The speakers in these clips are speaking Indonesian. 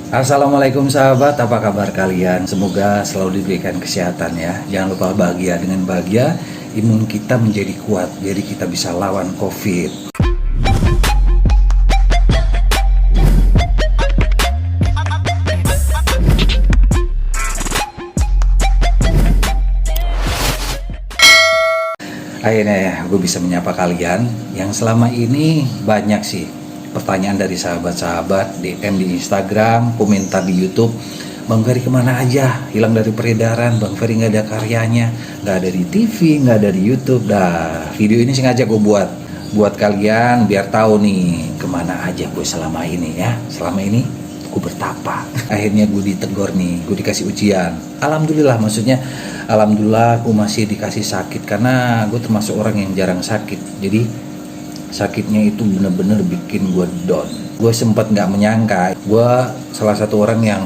Assalamualaikum sahabat, apa kabar kalian? Semoga selalu diberikan kesehatan ya. Jangan lupa bahagia. Dengan bahagia, imun kita menjadi kuat, jadi kita bisa lawan COVID. Akhirnya ya, gue bisa menyapa kalian yang selama ini banyak sih pertanyaan dari sahabat-sahabat, DM di Instagram, komentar di YouTube. Bang Ferry kemana aja? Hilang dari peredaran, Bang Ferry nggak ada karyanya, nggak ada di TV, nggak ada di YouTube. Dah, video ini sengaja gue buat kalian biar tahu nih kemana aja gue selama ini ya. Selama ini gue bertapa. Akhirnya gue ditegur nih, gue dikasih ujian. Alhamdulillah, maksudnya alhamdulillah gue masih dikasih sakit karena gue termasuk orang yang jarang sakit. Jadi sakitnya itu bener-bener bikin gue down. Gue sempat nggak menyangka, gue salah satu orang yang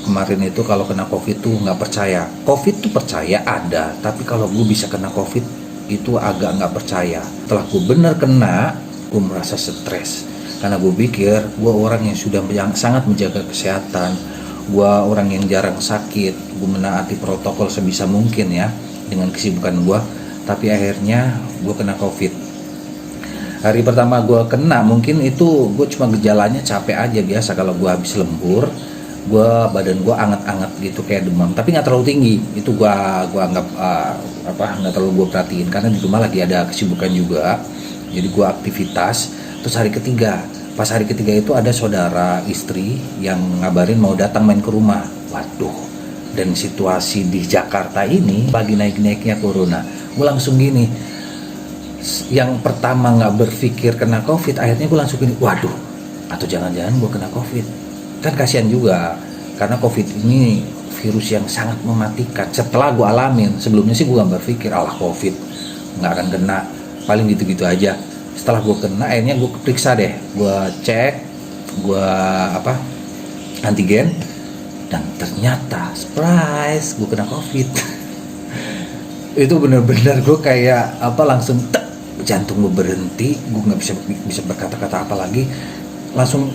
kemarin itu kalau kena COVID tuh nggak percaya. COVID tuh percaya ada, tapi kalau gue bisa kena COVID itu agak nggak percaya. Setelah gue bener kena, gue merasa stres karena gue pikir gue orang yang sudah sangat menjaga kesehatan, gue orang yang jarang sakit, gue menaati protokol sebisa mungkin ya dengan kesibukan gue, tapi akhirnya gue kena COVID. Hari pertama gue kena mungkin itu gue cuma gejalanya capek aja biasa. Kalau gue habis lembur, badan gue anget-anget gitu kayak demam, tapi nggak terlalu tinggi. Itu gue anggap nggak terlalu gue perhatiin karena di rumah lagi ada kesibukan juga. Jadi gue aktivitas. Terus pas hari ketiga itu ada saudara istri yang ngabarin mau datang main ke rumah. Waduh, dan situasi di Jakarta ini lagi naik-naiknya corona. Gue langsung gini, yang pertama nggak berpikir kena COVID, akhirnya gue langsung gini, waduh, atau jangan-jangan gue kena COVID. Kan kasihan juga, karena COVID ini virus yang sangat mematikan. Setelah gue alamin, sebelumnya sih gue nggak berpikir, alah COVID, nggak akan kena, paling gitu-gitu aja. Setelah gue kena, akhirnya gue periksa deh, gue cek, gue antigen, dan ternyata surprise, gue kena COVID. Itu bener-bener gue kayak langsung jantung gue berhenti, gue nggak bisa berkata-kata apa lagi, langsung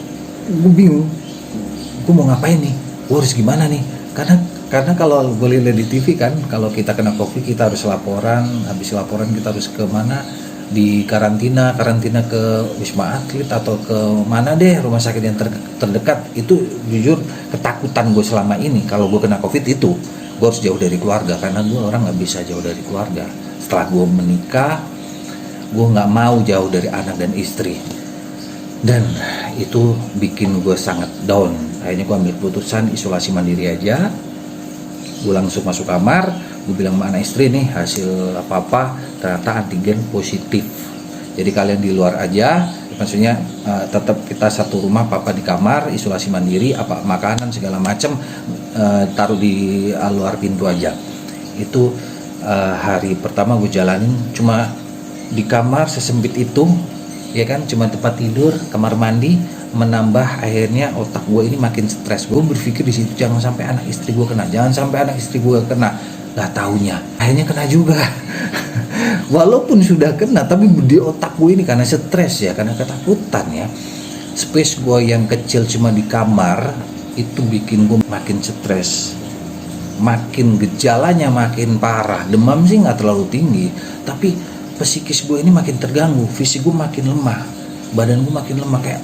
gue bingung, gue mau ngapain nih, gue harus gimana nih, karena kalau gue lihat di TV kan, kalau kita kena COVID kita harus laporan, habis laporan kita harus ke mana, di karantina ke Wisma Atlet atau ke mana deh rumah sakit yang terdekat. Itu jujur ketakutan gue selama ini, kalau gue kena COVID itu gue harus jauh dari keluarga, karena gue orang nggak bisa jauh dari keluarga. Setelah gue menikah, gue nggak mau jauh dari anak dan istri, dan itu bikin gue sangat down. Akhirnya gue ambil keputusan isolasi mandiri aja. Gue langsung masuk kamar, gue bilang sama anak istri nih, hasil apa-apa ternyata antigen positif. Jadi kalian di luar aja, maksudnya tetap kita satu rumah, papa di kamar isolasi mandiri, apa makanan segala macam taruh di luar pintu aja. Itu hari pertama gue jalanin cuma di kamar sesempit itu ya kan, cuma tempat tidur, kamar mandi, menambah akhirnya otak gue ini makin stres. Gue berpikir di situ jangan sampai anak istri gue kena, nggak taunya akhirnya kena juga. Walaupun sudah kena, tapi di otak gue ini karena stres ya, karena ketakutan ya, space gue yang kecil cuma di kamar itu bikin gue makin stres, makin gejalanya makin parah. Demam sih nggak terlalu tinggi, tapi psikis gue ini makin terganggu, fisik gue makin lemah, badan gue makin lemah, kayak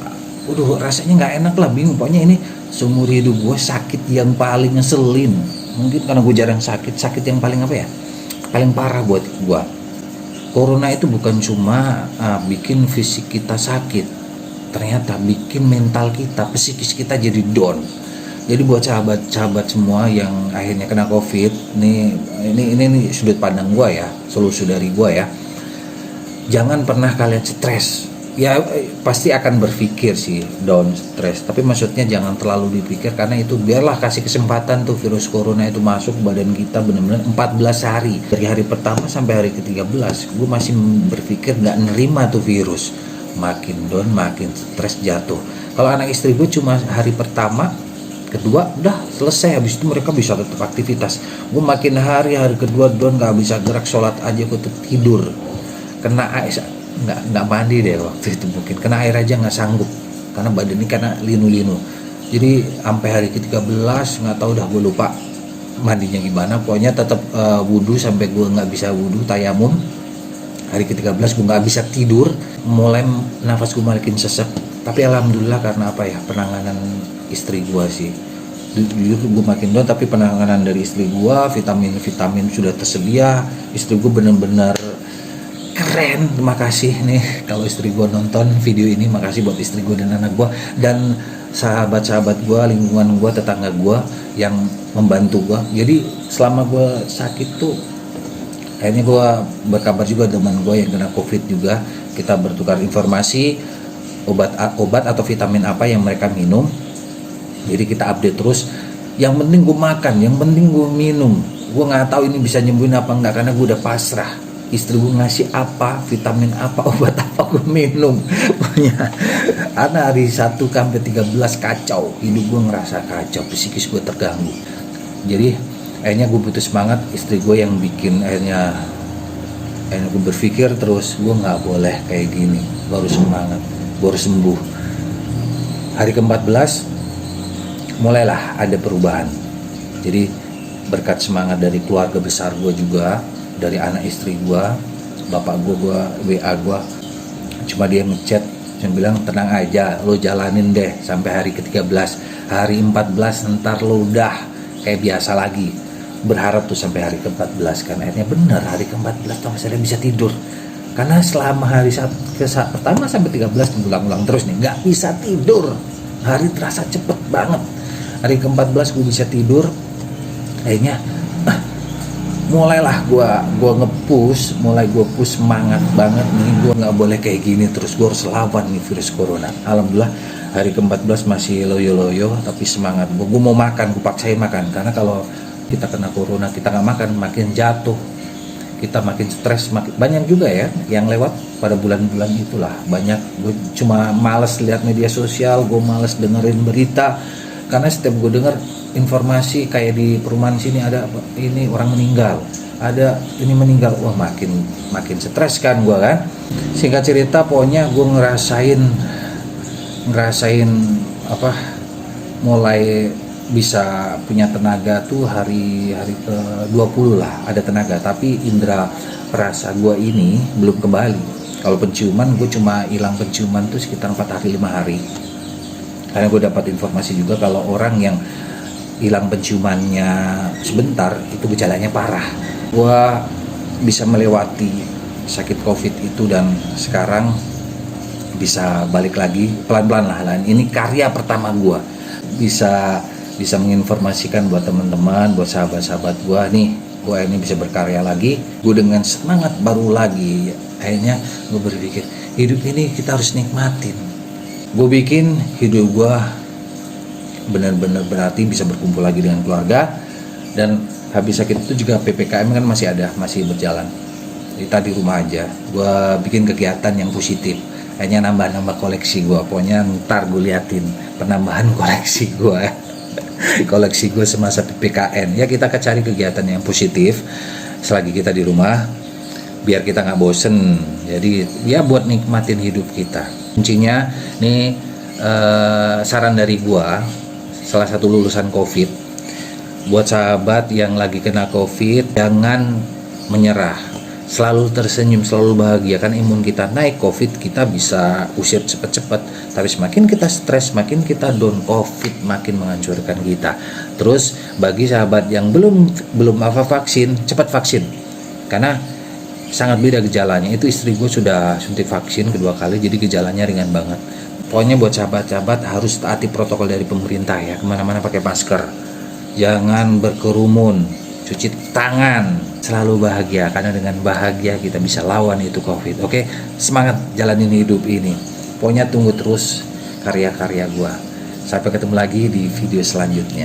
rasanya nggak enak lah, bingung. Pokoknya ini seumur hidup gue sakit yang paling ngeselin. Mungkin karena gue jarang sakit yang paling paling parah buat gue. Corona itu bukan cuma bikin fisik kita sakit, ternyata bikin mental kita, psikis kita jadi down. Jadi buat sahabat-sahabat semua yang akhirnya kena COVID, ini sudut pandang gue ya, solusi dari gue ya. Jangan pernah kalian stres. Ya pasti akan berpikir sih down, stres, tapi maksudnya jangan terlalu dipikir, karena itu biarlah kasih kesempatan tuh virus corona itu masuk badan kita benar-benar 14 hari. Dari hari pertama sampai hari ke-13 gue masih berpikir nggak nerima tuh virus. Makin down, makin stres, jatuh. Kalau anak istri gue cuma hari pertama, kedua udah selesai, habis itu mereka bisa tetap aktivitas. Gue makin hari kedua down, nggak bisa gerak, sholat aja gue tetap tidur. Kena air, nggak mandi deh waktu itu, mungkin kena air aja nggak sanggup karena badan ini karena linu-linu. Jadi sampai hari ke-13 nggak tahu dah, gue lupa mandinya gimana. Pokoknya tetap wudhu sampai gue nggak bisa wudhu, tayamum. Hari ke-13 gue nggak bisa tidur, mulai nafas gue makin sesek. Tapi alhamdulillah karena apa ya, penanganan istri gue sih. Jujur gue makin down, tapi penanganan dari istri gue, vitamin sudah tersedia. Istri gue bener-bener keren. Terima kasih nih kalau istri gue nonton video ini, makasih buat istri gue dan anak gue dan sahabat-sahabat gue, lingkungan gue, tetangga gue yang membantu gue. Jadi selama gue sakit tuh akhirnya gue berkabar juga teman gue yang kena COVID juga. Kita bertukar informasi obat atau vitamin apa yang mereka minum. Jadi kita update terus. Yang penting gue makan, yang penting gue minum. Gue nggak tahu ini bisa nyembuhin apa enggak karena gue udah pasrah. Istri gue ngasih apa, vitamin apa, obat apa, gue minum. Pokoknya karena hari 1 sampai 13 kacau. Hidup gue ngerasa kacau, psikis gue terganggu. Jadi akhirnya gue butuh semangat. Istri gue yang bikin akhirnya gue berpikir terus, gue nggak boleh kayak gini, gue harus semangat, gue harus sembuh. Hari ke-14 mulailah ada perubahan. Jadi berkat semangat dari keluarga besar gue juga, dari anak istri gue, bapak gue WA gue, cuma dia ngechat, dia bilang tenang aja, lo jalanin deh sampai hari ke-13. Hari 14 ntar lo udah kayak biasa lagi. Berharap tuh sampai hari ke-14 kan. Akhirnya benar, hari ke-14 tuh saya bisa tidur. Karena selama hari pertama sampai 13 ulang-ulang terus nih, nggak bisa tidur. Hari terasa cepet banget. Hari ke-14 gue bisa tidur. Akhirnya mulailah gue nge-push, mulai gue push semangat banget nih, gue nggak boleh kayak gini terus, gue harus lawan nih virus corona. Alhamdulillah hari ke-14 masih loyo-loyo, tapi semangat gue mau makan, gue paksain makan. Karena kalau kita kena corona, kita nggak makan, makin jatuh, kita makin stres. Banyak juga ya yang lewat pada bulan-bulan itulah, banyak. Gue cuma males lihat media sosial, gue males dengerin berita, karena setiap gue denger informasi kayak di perumahan sini ada ini orang meninggal, ada ini meninggal, wah makin stres kan gue kan. Singkat cerita, pokoknya gue ngerasain apa, mulai bisa punya tenaga tuh hari ke-20 lah, ada tenaga. Tapi indera perasa gue ini belum kembali. Kalau penciuman, gue cuma hilang penciuman tuh sekitar 4 hari 5 hari. Karena gue dapat informasi juga kalau orang yang hilang penciumannya sebentar itu gejalanya parah. Gue bisa melewati sakit COVID itu dan sekarang bisa balik lagi pelan-pelan lah. Ini karya pertama gue, bisa menginformasikan buat teman-teman, buat sahabat-sahabat gue nih, gue ini bisa berkarya lagi, gue dengan semangat baru lagi. Akhirnya gue berpikir hidup ini kita harus nikmatin. Gue bikin hidup gue benar-benar berarti, bisa berkumpul lagi dengan keluarga. Dan habis sakit itu juga PPKM kan masih berjalan. Kita di rumah aja, gue bikin kegiatan yang positif. Hanya nambah koleksi gue. Pokoknya ntar gue liatin penambahan koleksi gue. Koleksi gue semasa PPKM. Ya kita cari kegiatan yang positif selagi kita di rumah, biar kita nggak bosen. Jadi ya buat nikmatin hidup kita. Kuncinya nih, saran dari gue, salah satu lulusan COVID, buat sahabat yang lagi kena COVID, jangan menyerah, selalu tersenyum, selalu bahagia. Kan imun kita naik, COVID kita bisa usir cepet-cepet. Tapi semakin kita stres, makin kita down, COVID makin menghancurkan kita. Terus bagi sahabat yang belum vaksin, cepat vaksin, karena sangat beda gejalanya. Itu istri gue sudah suntik vaksin kedua kali, jadi gejalanya ringan banget. Pokoknya buat sahabat-sahabat harus taati protokol dari pemerintah ya. Kemana-mana pakai masker, jangan berkerumun, cuci tangan, selalu bahagia. Karena dengan bahagia kita bisa lawan itu COVID. Oke, semangat jalanin hidup ini. Pokoknya tunggu terus karya-karya gua. Sampai ketemu lagi di video selanjutnya.